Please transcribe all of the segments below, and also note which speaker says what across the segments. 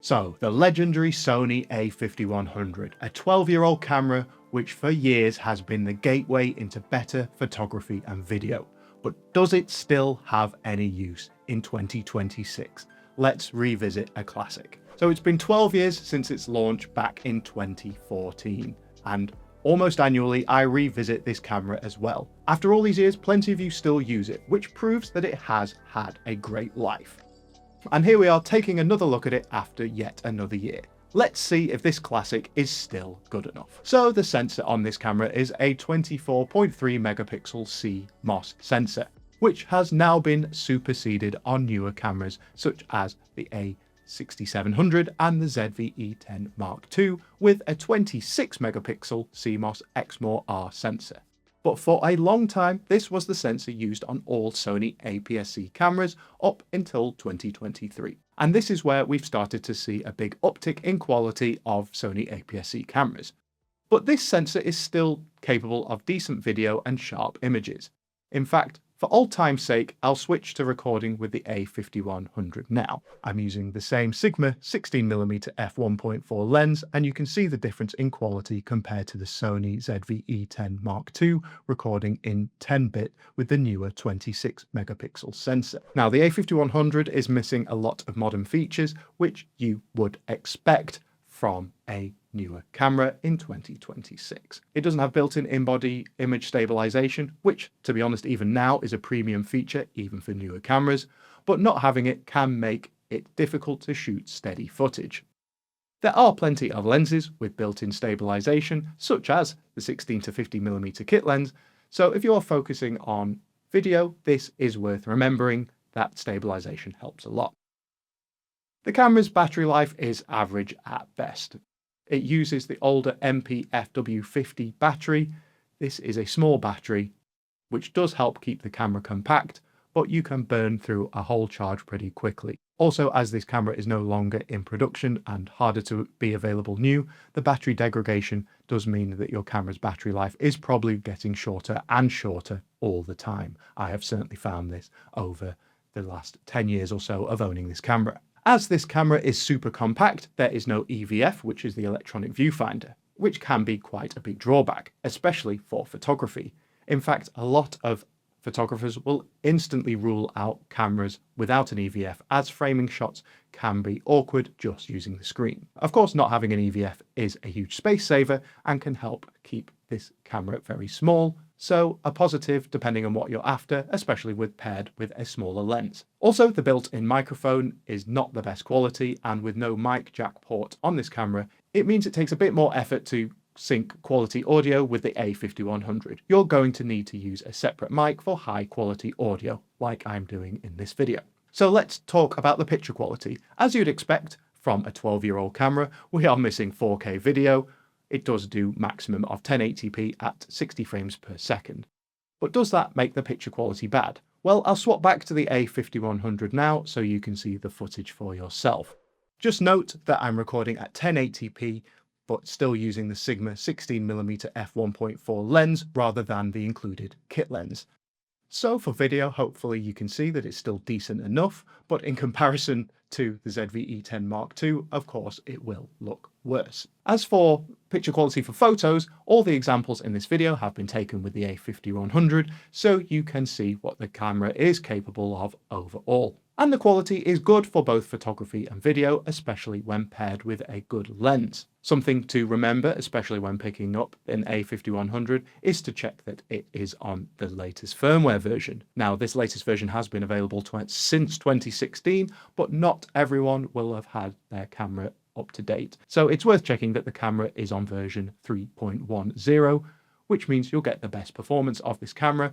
Speaker 1: So, the legendary Sony a5100, a 12-year-old camera which for years has been the gateway into better photography and video. But does it still have any use in 2026? Let's revisit a classic. So it's been 12 years since its launch back in 2014, and almost annually I revisit this camera as well. After all these years, plenty of you still use it, which proves that it has had a great life. And here we are taking another look at it after yet another year. Let's see if this classic is still good enough. So the sensor on this camera is a 24.3 megapixel CMOS sensor, which has now been superseded on newer cameras such as the a6700 and the ZV-E10 Mark II with a 26 megapixel CMOS Exmor R sensor. But for a long time, this was the sensor used on all Sony APS-C cameras up until 2023. And this is where we've started to see a big uptick in quality of Sony APS-C cameras. But this sensor is still capable of decent video and sharp images. In fact, for old time's sake, I'll switch to recording with the a5100 now. I'm using the same Sigma 16mm f1.4 lens, and you can see the difference in quality compared to the Sony ZV-E10 Mark II recording in 10-bit with the newer 26 megapixel sensor. Now, the a5100 is missing a lot of modern features, which you would expect from a newer camera in 2026. It doesn't have built-in in-body image stabilization, which, to be honest, even now is a premium feature even for newer cameras, but not having it can make it difficult to shoot steady footage. There are plenty of lenses with built-in stabilization, such as the 16 to 50mm kit lens, so if you're focusing on video, this is worth remembering that stabilization helps a lot. The camera's battery life is average at best. It uses the older MP-FW50 battery. This is a small battery, which does help keep the camera compact, but you can burn through a whole charge pretty quickly. Also, as this camera is no longer in production and harder to be available new, the battery degradation does mean that your camera's battery life is probably getting shorter and shorter all the time. I have certainly found this over the last 10 years or so of owning this camera. As this camera is super compact, there is no EVF, which is the electronic viewfinder, which can be quite a big drawback, especially for photography. In fact, a lot of photographers will instantly rule out cameras without an EVF, as framing shots can be awkward just using the screen. Of course, not having an EVF is a huge space saver and can help keep this camera very small, so a positive depending on what you're after, especially with paired with a smaller lens. Also, the built-in microphone is not the best quality, and with no mic jack port on this camera, it means it takes a bit more effort to sync quality audio with the a5100. You're going to need to use a separate mic for high quality audio, like I'm doing in this video. So let's talk about the picture quality. As you'd expect from a 12-year-old camera, we are missing 4K video. It does do maximum of 1080p at 60 frames per second. But does that make the picture quality bad? Well, I'll swap back to the a5100 now so you can see the footage for yourself. Just note that I'm recording at 1080p, but still using the Sigma 16mm f1.4 lens rather than the included kit lens. So for video, hopefully you can see that it's still decent enough, but in comparison to the ZV-E10 Mark II, of course, it will look worse. As for picture quality for photos, all the examples in this video have been taken with the a5100, so you can see what the camera is capable of overall. And the quality is good for both photography and video, especially when paired with a good lens. Something to remember, especially when picking up an a5100, is to check that it is on the latest firmware version. Now, this latest version has been available since 2016, but not everyone will have had their camera up to date. So it's worth checking that the camera is on version 3.10, which means you'll get the best performance of this camera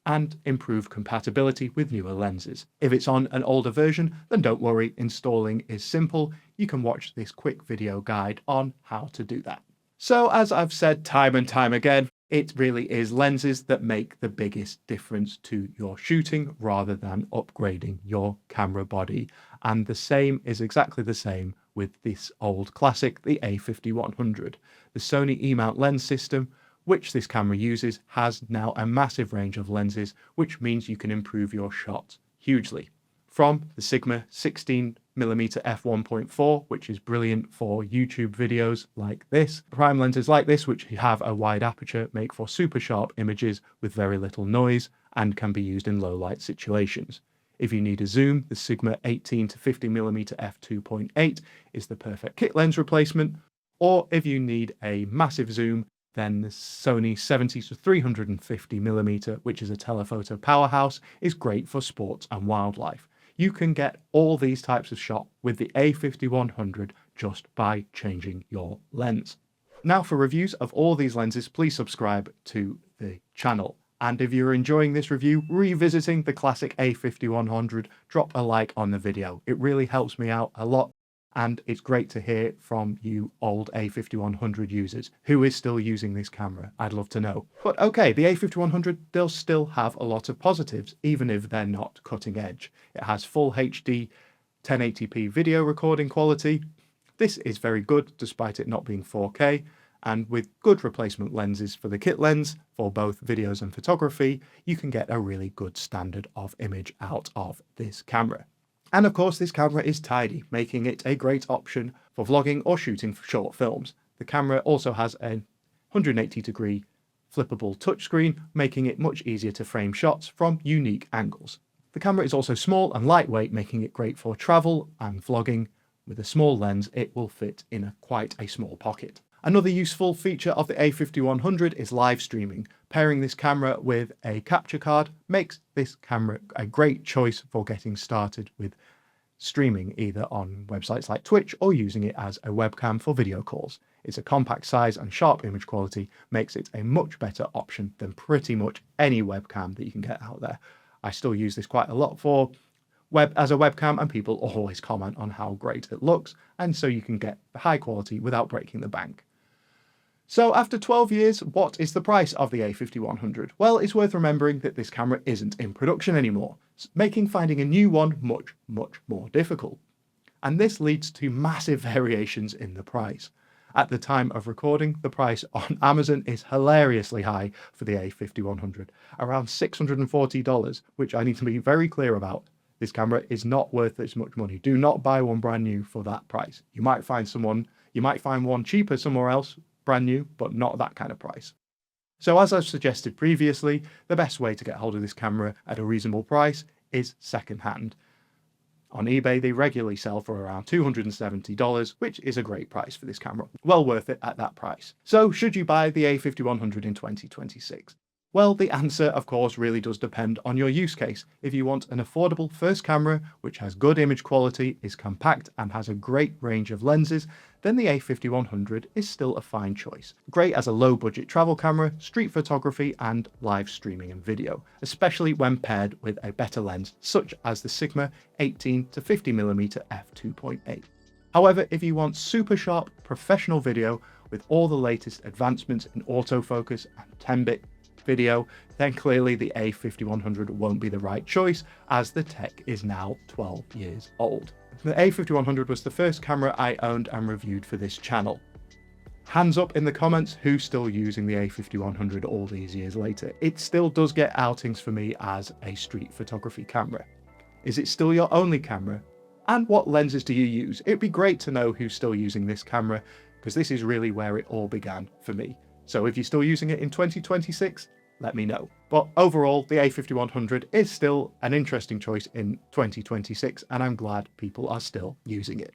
Speaker 1: and improved compatibility with newer lenses. If it's on an older version, then don't worry, installing is simple. You can watch this quick video guide on how to do that. So as I've said time and time again, it really is lenses that make the biggest difference to your shooting rather than upgrading your camera body. And the same is exactly the same with this old classic, the a5100. The Sony E-mount lens system, which this camera uses, has now a massive range of lenses, which means you can improve your shots hugely. from the Sigma 16mm f1.4, which is brilliant for YouTube videos like this. Prime lenses like this, which have a wide aperture, make for super sharp images with very little noise and can be used in low light situations. If you need a zoom, the Sigma 18 to 50mm f2.8 is the perfect kit lens replacement, or if you need a massive zoom, then the Sony 70 to 350mm, which is a telephoto powerhouse, is great for sports and wildlife. You can get all these types of shot with the a5100 just by changing your lens. Now for reviews of all these lenses, please subscribe to the channel. And if you're enjoying this review, revisiting the classic a5100, drop a like on the video. It really helps me out a lot. And it's great to hear from you old a5100 users. Who is still using this camera? I'd love to know. But okay, the a5100 does still have a lot of positives, even if they're not cutting edge. It has full HD 1080p video recording quality. This is very good, despite it not being 4K. And with good replacement lenses for the kit lens, for both videos and photography, you can get a really good standard of image out of this camera. And of course, this camera is tidy, making it a great option for vlogging or shooting for short films. The camera also has a 180-degree flippable touchscreen, making it much easier to frame shots from unique angles. The camera is also small and lightweight, making it great for travel and vlogging. With a small lens, it will fit in quite a small pocket. Another useful feature of the a5100 is live streaming. Pairing this camera with a capture card makes this camera a great choice for getting started with streaming, either on websites like Twitch or using it as a webcam for video calls. Its a compact size and sharp image quality makes it a much better option than pretty much any webcam that you can get out there. I still use this quite a lot for as a webcam, and people always comment on how great it looks, and so you can get high quality without breaking the bank. So after 12 years, what is the price of the a5100? Well, it's worth remembering that this camera isn't in production anymore, making finding a new one much more difficult. And this leads to massive variations in the price. At the time of recording, the price on Amazon is hilariously high for the a5100, around $640, which I need to be very clear about. This camera is not worth this much money. Do not buy one brand new for that price. You might find one cheaper somewhere else, brand new, but not that kind of price. So as I've suggested previously, the best way to get hold of this camera at a reasonable price is secondhand. On eBay, they regularly sell for around $270, which is a great price for this camera. Well worth it at that price. So should you buy the a5100 in 2026? Well, the answer, of course, really does depend on your use case. If you want an affordable first camera, which has good image quality, is compact, and has a great range of lenses, then the a5100 is still a fine choice. Great as a low-budget travel camera, street photography, and live streaming and video, especially when paired with a better lens, such as the Sigma 18 to 50mm f2.8. However, if you want super sharp professional video with all the latest advancements in autofocus and 10-bit video, then clearly the a5100 won't be the right choice, as the tech is now 12 years old. The a5100 was the first camera I owned and reviewed for this channel. Hands up in the comments who's still using the a5100 all these years later. It still does get outings for me as a street photography camera. Is it still your only camera? And what lenses do you use? It'd be great to know who's still using this camera, because this is really where it all began for me. So if you're still using it in 2026, let me know. But overall, the a5100 is still an interesting choice in 2026, and I'm glad people are still using it.